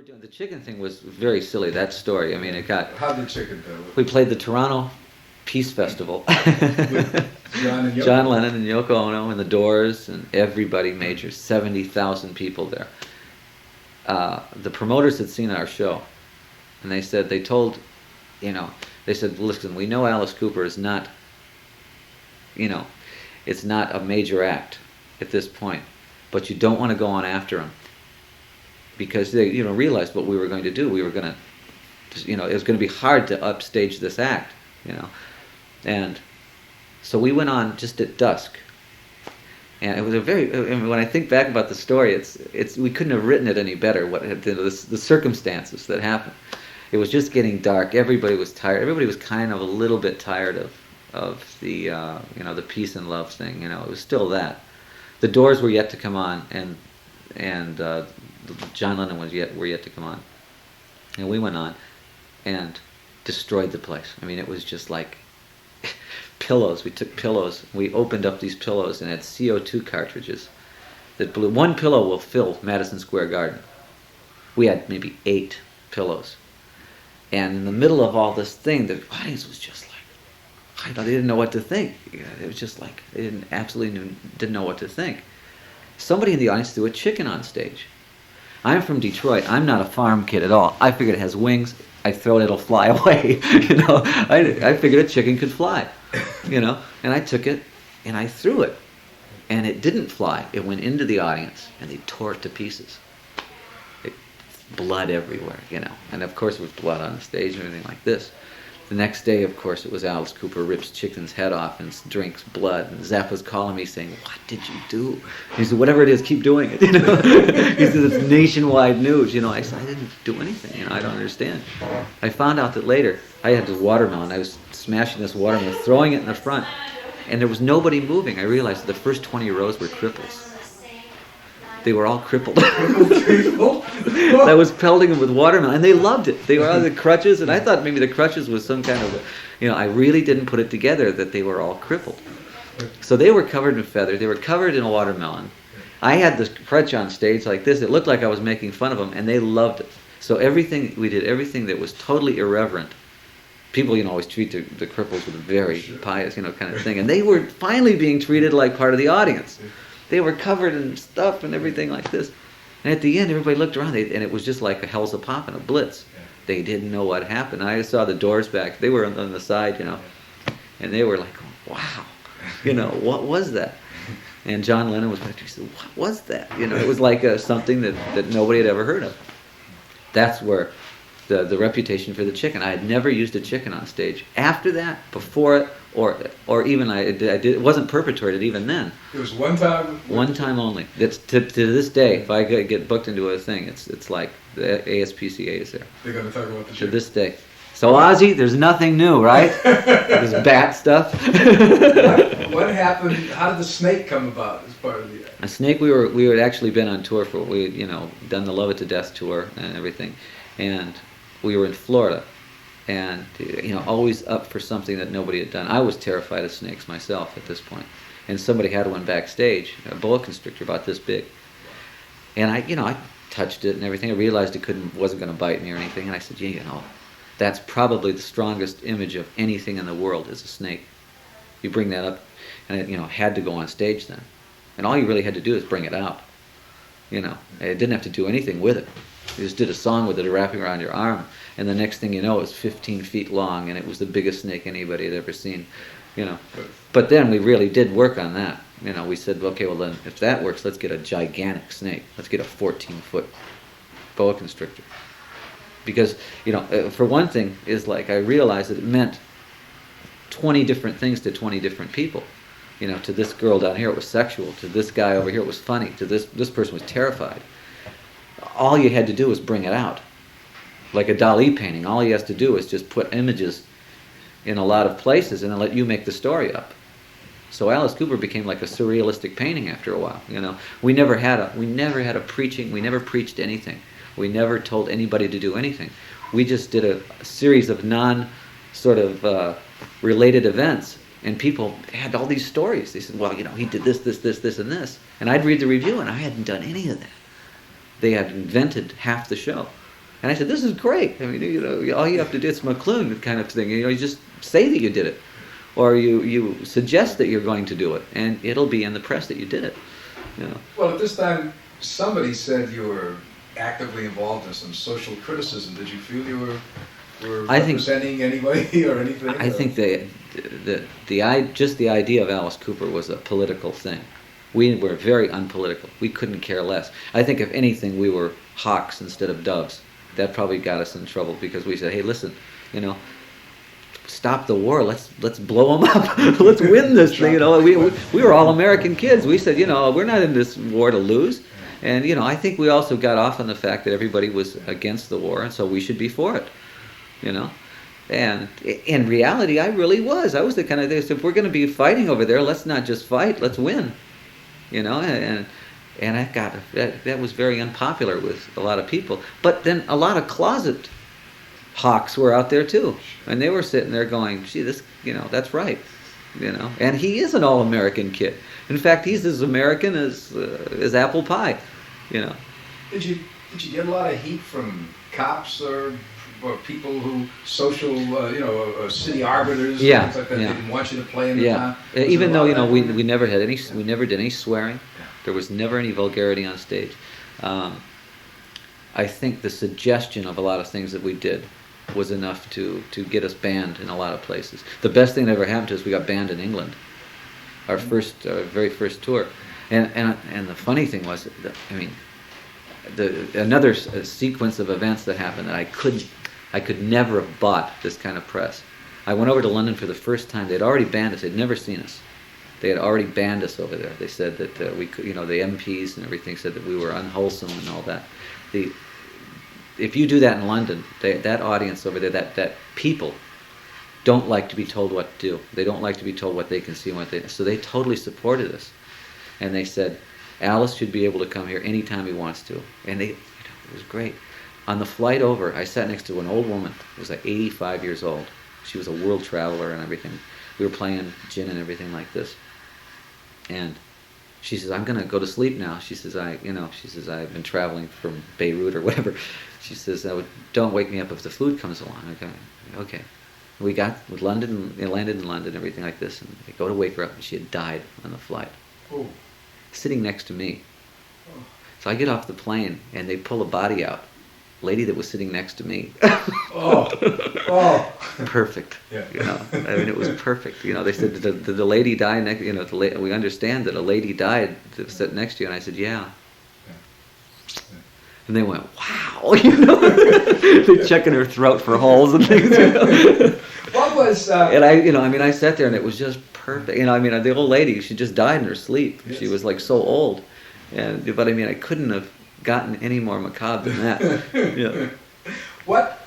doing the chicken thing was very silly. That story. I mean, it got. How did chicken do? We played the Toronto Peace Festival. With John and Yoko. John Lennon and Yoko Ono and the Doors and everybody major. 70,000 people there. The promoters had seen our show, and they said they told, they said, listen, we know Alice Cooper is not, it's not a major act at this point, but you don't want to go on after him. Because they, realized what we were going to do. We were going to, it was going to be hard to upstage this act, And so we went on just at dusk. And it was when I think back about the story, we couldn't have written it any better, the circumstances that happened. It was just getting dark. Everybody was tired. Everybody was kind of a little bit tired of the, the peace and love thing. It was still that. The Doors were yet to come on, and John Lennon were yet to come on, and we went on and destroyed the place. I mean, it was just like pillows. We took pillows. We opened up these pillows and had CO2 cartridges that blew. One pillow will fill Madison Square Garden. We had maybe 8 pillows, and in the middle of all this thing, the audience was just like, they didn't know what to think. It was just like they didn't know what to think. Somebody in the audience threw a chicken on stage. I'm from Detroit. I'm not a farm kid at all. I figured it has wings. I throw it, it'll fly away. I figured a chicken could fly. And I took it and I threw it, and it didn't fly. It went into the audience and they tore it to pieces. Blood everywhere, and of course it was blood on the stage and everything like this. The next day, of course, it was Alice Cooper rips chicken's head off and drinks blood. And Zappa's calling me saying, "What did you do?" He said, "Whatever it is, keep doing it." He said, "It's nationwide news." I said, "I didn't do anything. I don't understand." I found out that later I had this watermelon. I was smashing this watermelon, throwing it in the front, and there was nobody moving. I realized that the first 20 rows were cripples. They were all crippled. I was pelting them with watermelon, and they loved it. They were on the crutches, and I thought maybe the crutches was some kind of, I really didn't put it together that they were all crippled. So they were covered in feathers. They were covered in a watermelon. I had this crutch on stage like this. It looked like I was making fun of them, and they loved it. So we did everything that was totally irreverent. People, always treat the cripples with a very pious, kind of thing. And they were finally being treated like part of the audience. They were covered in stuff and everything like this. And at the end, everybody looked around, and it was just like a hell's a poppin', a blitz. They didn't know what happened. I saw the Doors back. They were on the side, and they were like, wow, what was that? And John Lennon was back there. He said, what was that? It was like something that nobody had ever heard of. That's where the reputation for the chicken. I had never used a chicken on stage. After that, before it, or even I did. It wasn't perpetrated even then. It was one time. One time only. That's to this day. If I get booked into a thing, it's like the ASPCA is there. They're going to talk about the chicken. To this day. So Ozzy, there's nothing new, right? There's bat stuff. What happened? How did the snake come about as part of the? A snake. We had actually been on tour for done the Love It to Death tour and everything, and we were in Florida. And always up for something that nobody had done. I was terrified of snakes myself at this point, and somebody had one backstage, a boa constrictor about this big, and I touched it and everything. I realized it wasn't going to bite me or anything, and I said, that's probably the strongest image of anything in the world is a snake. You bring that up, and it had to go on stage then, and all you really had to do is bring it out. It didn't have to do anything with it. You just did a song with it wrapping around your arm, and the next thing you know, it was 15 feet long, and it was the biggest snake anybody had ever seen, But then we really did work on that. We said, okay, well then, if that works, let's get a gigantic snake. Let's get a 14-foot boa constrictor. Because, for one thing, I realized that it meant 20 different things to 20 different people. To this girl down here, it was sexual. To this guy over here, it was funny. To this person was terrified. All you had to do was bring it out. Like a Dali painting, all he has to do is just put images in a lot of places and then let you make the story up. So Alice Cooper became like a surrealistic painting after a while. We never had a preaching. We never preached anything. We never told anybody to do anything. We just did a series of related events, and people had all these stories. They said, well, he did this, and this. And I'd read the review, and I hadn't done any of that. They had invented half the show. And I said, this is great. I mean, you know, all you have to do, it's McLuhan kind of thing. You know, you just say that you did it. Or you suggest that you're going to do it. And it'll be in the press that you did it. You know. Well, at this time, somebody said you were actively involved in some social criticism. Did you feel you were representing anybody or anything? I think just the idea of Alice Cooper was a political thing. We were very unpolitical. We couldn't care less. I think if anything, we were hawks instead of doves. That probably got us in trouble because we said, hey, listen, you know, stop the war. Let's blow them up. Let's win this thing. You know, we were all American kids. We said, you know, we're not in this war to lose. And you know, I think we also got off on the fact that everybody was against the war, and so we should be for it. You know, and in reality, I really was. I was the kind of thing. So if we're going to be fighting over there, let's not just fight. Let's win. You know, and I got that was very unpopular with a lot of people. But then a lot of closet hawks were out there too, and they were sitting there going, "Gee, this, you know, that's right." You know, and he is an all-American kid. In fact, he's as American as apple pie. You know. Did you get a lot of heat from cops or people who city arbiters? Yeah, Things like that? yeah. They didn't want you to play in the town? Even though, you know, we never did any swearing. There was never any vulgarity on stage. I think the suggestion of a lot of things that we did was enough to get us banned in a lot of places. The best thing that ever happened to us, we got banned in England. Our very first tour. And the funny thing was, another sequence of events that happened that I could never have bought this kind of press. I went over to London for the first time. They'd already banned us. They'd never seen us. They had already banned us over there. They said that we could, you know, the MPs and everything said that we were unwholesome and all that. If you do that in London, that audience over there, that people don't like to be told what to do. They don't like to be told what they can see and what they. So they totally supported us, and they said Alice should be able to come here anytime he wants to. And it was great. On the flight over, I sat next to an old woman who was like 85 years old. She was a world traveler and everything. We were playing gin and everything like this. And she says, I'm going to go to sleep now. She says, I've been traveling from Beirut or whatever. She says, don't wake me up if the food comes along. Okay. We landed in London, everything like this. And they go to wake her up, and she had died on the flight. Oh. Sitting next to me. So I get off the plane, and they pull a body out. Lady that was sitting next to me. Oh. Perfect. Yeah. You know, I mean, it was perfect. You know, they said, did the lady die next? You know, we understand that a lady died that was sitting next to you, and I said, yeah. And they went, wow. You know, they're checking her throat for holes and things. You know? What was? And I sat there, and it was just perfect. You know, I mean, the old lady, she just died in her sleep. Yes. She was like so old, but I mean, I couldn't have gotten any more macabre than that. Yeah. What?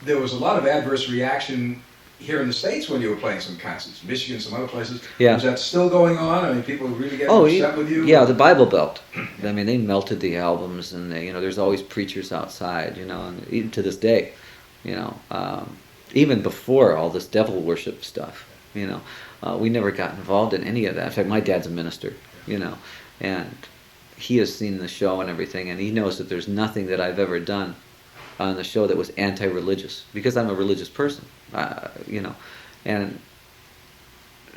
There was a lot of adverse reaction here in the States when you were playing some concerts, Michigan, some other places. Yeah. Was that still going on? I mean, people really getting upset with you? Yeah, the Bible Belt. I mean, they melted the albums, and there's always preachers outside, you know, and even to this day, you know, even before all this devil worship stuff, you know, we never got involved in any of that. In fact, my dad's a minister, you know, and he has seen the show and everything, and he knows that there's nothing that I've ever done on the show that was anti-religious, because I'm a religious person, you know, and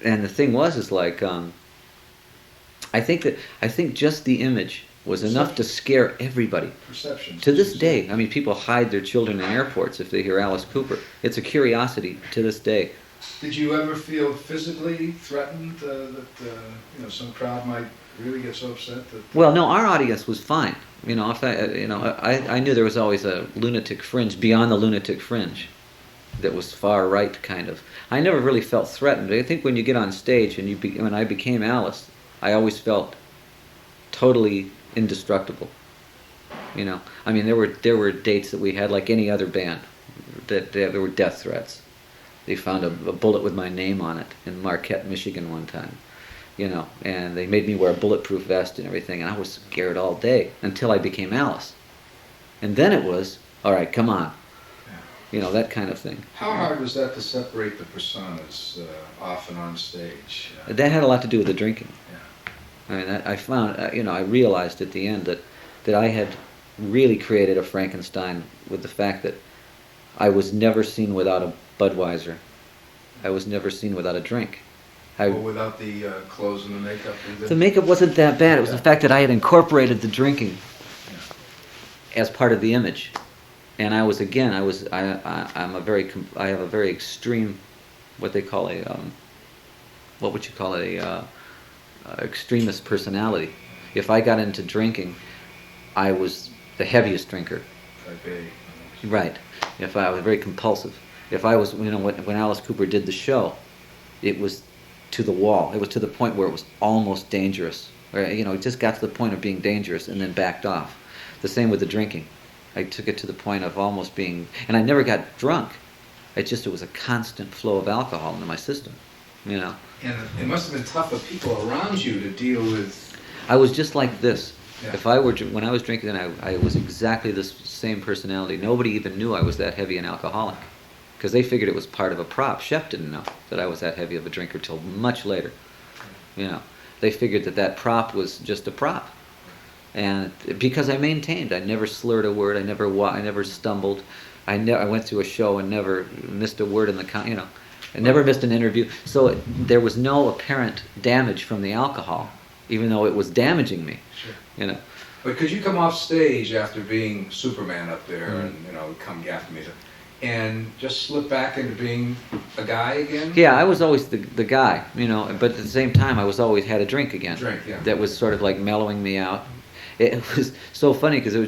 the thing is like, I think just the image was enough to scare everybody. Perception. To this day, I mean, people hide their children in airports if they hear Alice Cooper. It's a curiosity to this day. Did you ever feel physically threatened that some crowd might really get so upset that? Well, no, our audience was fine. You know, I knew there was always a lunatic fringe beyond the lunatic fringe that was far right kind of. I never really felt threatened. I think when you get on stage and when I became Alice, I always felt totally indestructible. You know, I mean, there were dates that we had like any other band that there were death threats. They found a bullet with my name on it in Marquette, Michigan one time. You know, and they made me wear a bulletproof vest and everything, and I was scared all day until I became Alice. And then it was, all right, come on. You know, that kind of thing. How hard was that to separate the personas off and on stage? That had a lot to do with the drinking. Yeah. I mean, I found, I realized at the end that I had really created a Frankenstein with the fact that I was never seen without a Budweiser. I was never seen without a drink. Or without the clothes and the makeup. The makeup wasn't that bad. It was the fact that I had incorporated the drinking as part of the image, and I was again. I have a very extreme, what they call a, what would you call it, extremist personality. If I got into drinking, I was the heaviest drinker. Type A. Right. If I was very compulsive. If I was, when Alice Cooper did the show, it was to the wall. It was to the point where it was almost dangerous. Or, it just got to the point of being dangerous and then backed off. The same with the drinking. I took it to the point of almost being, and I never got drunk. It was a constant flow of alcohol into my system, And it must have been tough for people around you to deal with. I was just like this. Yeah. When I was drinking, then I was exactly this same personality. Nobody even knew I was that heavy an alcoholic, because they figured it was part of a prop. Chef didn't know that I was that heavy of a drinker till much later. They figured that prop was just a prop, and because I maintained, I never slurred a word. I never stumbled. I went to a show and never missed a word in the I never missed an interview. So there was no apparent damage from the alcohol, even though it was damaging me. Sure. But could you come off stage after being Superman up there and come gaff me, and just slip back into being a guy again? Yeah, I was always the guy, but at the same time I was always had a drink again. That was sort of like mellowing me out. It was so funny because it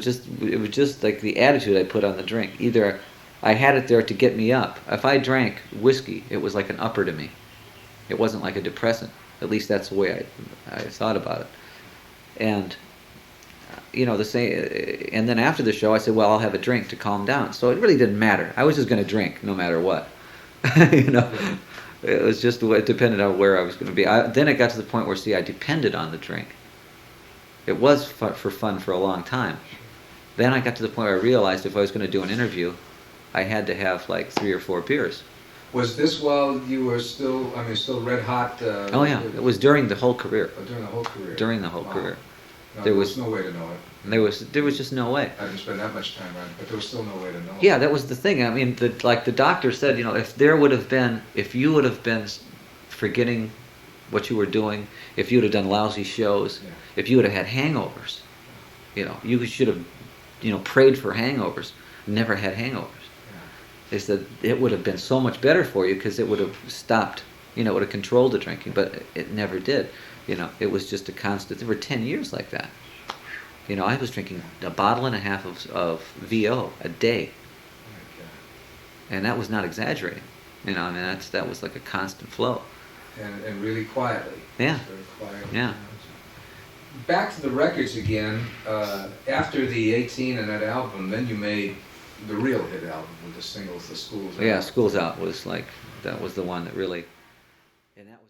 was just like the attitude I put on the drink. Either I had it there to get me up. If I drank whiskey, it was like an upper to me. It wasn't like a depressant. At least that's the way I thought about it. And the same. And then after the show, I said, "Well, I'll have a drink to calm down." So it really didn't matter. I was just going to drink no matter what. It was just it depended on where I was going to be. Then it got to the point where, I depended on the drink. It was for fun for a long time. Then I got to the point where I realized if I was going to do an interview, I had to have like 3 or 4 beers. Was this while you were still red hot? Oh yeah, it was during the whole career. Oh, during the whole career. During the whole career. No, there was no way to know it. There was just no way. I didn't spend that much time on it, but there was still no way to know. Yeah, that was the thing. I mean, like the doctor said, if you would have been forgetting what you were doing, if you would have done lousy shows, if you would have had hangovers, you should have, prayed for hangovers, never had hangovers. They said it would have been so much better for you because it would have stopped, it would have controlled the drinking, but it never did. It was just a constant. There were 10 years like that. I was drinking a bottle and a half of VO a day, and that was not exaggerating. That was like a constant flow. And really quietly. Yeah. Very quietly. Yeah. Back to the records again. After the 18 and that album, then you made the real hit album with the singles, the Schools Out. Yeah, Schools Out was that was the one that really, and that was.